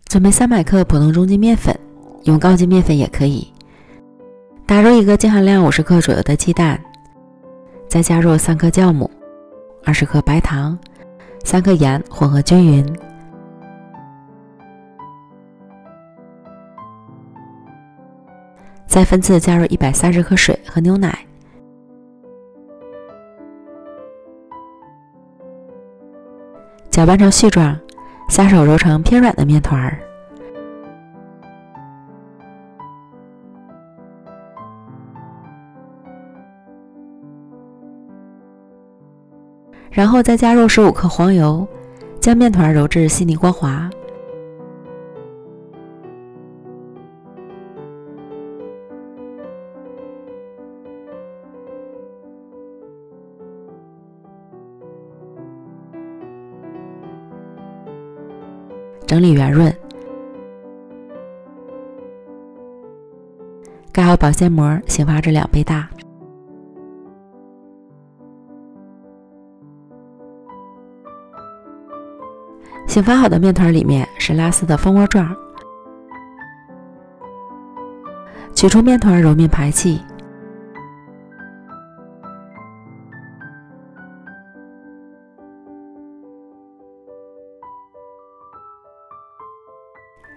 准备300克普通中筋面粉，用高筋面粉也可以。打入一个净含量50克左右的鸡蛋，再加入3克酵母、20克白糖、3克盐，混合均匀。再分次加入130克水和牛奶。搅拌成絮状，下手揉成偏软的面团儿。然后再加入15克黄油，将面团揉至细腻光滑。整理圆润，盖好保鲜膜，醒发至2杯大。醒发好的面团里面是拉丝的蜂窝状，取出面团揉面排气。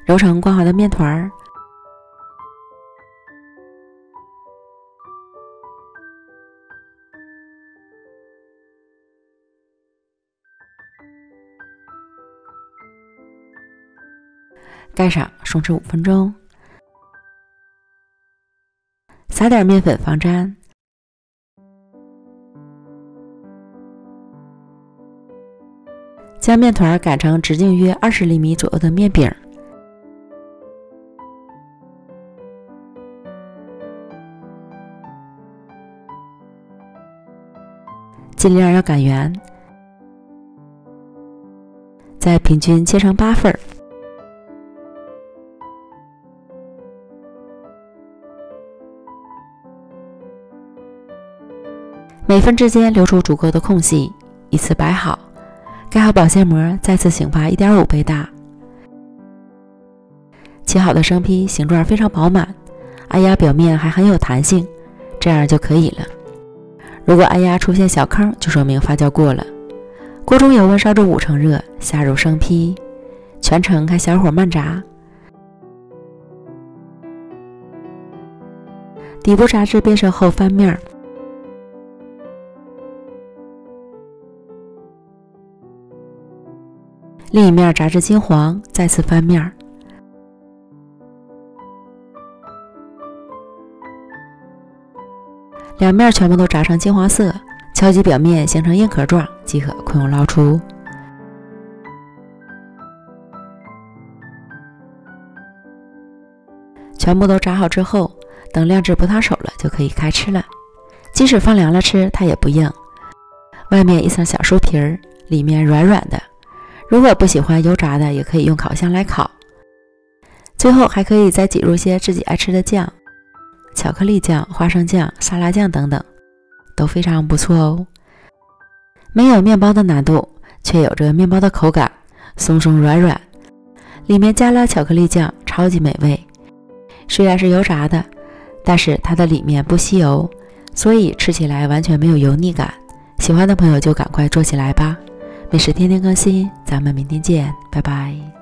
揉成光滑的面团儿，盖上，松弛5分钟。撒点面粉防粘。将面团擀成直径约20厘米左右的面饼。尽量要擀圆，再平均切成8份。每份之间留出足够的空隙，依次摆好，盖好保鲜膜，再次醒发1.5倍大。切好的生坯形状非常饱满，按压表面还很有弹性，这样就可以了。如果按压出现小坑，就说明发酵过了。锅中油温烧至50%热，下入生坯，全程开小火慢炸。底部炸至变色后翻面，另一面炸至金黄，再次翻面。两面全部都炸成金黄色，敲击表面形成硬壳状，即可快用捞出。全部都炸好之后，等晾至不烫手了，就可以开吃了。即使放凉了吃，它也不硬，外面一层小酥皮儿，里面软软的。如果不喜欢油炸的，也可以用烤箱来烤。最后还可以再挤入些自己爱吃的酱，巧克力酱、花生酱、沙拉酱等等，都非常不错哦。没有面包的难度，却有着面包的口感，松松软软。里面加了巧克力酱，超级美味。虽然是油炸的，但是它的里面不吸油，所以吃起来完全没有油腻感。喜欢的朋友就赶快做起来吧。美食天天更新，咱们明天见，拜拜。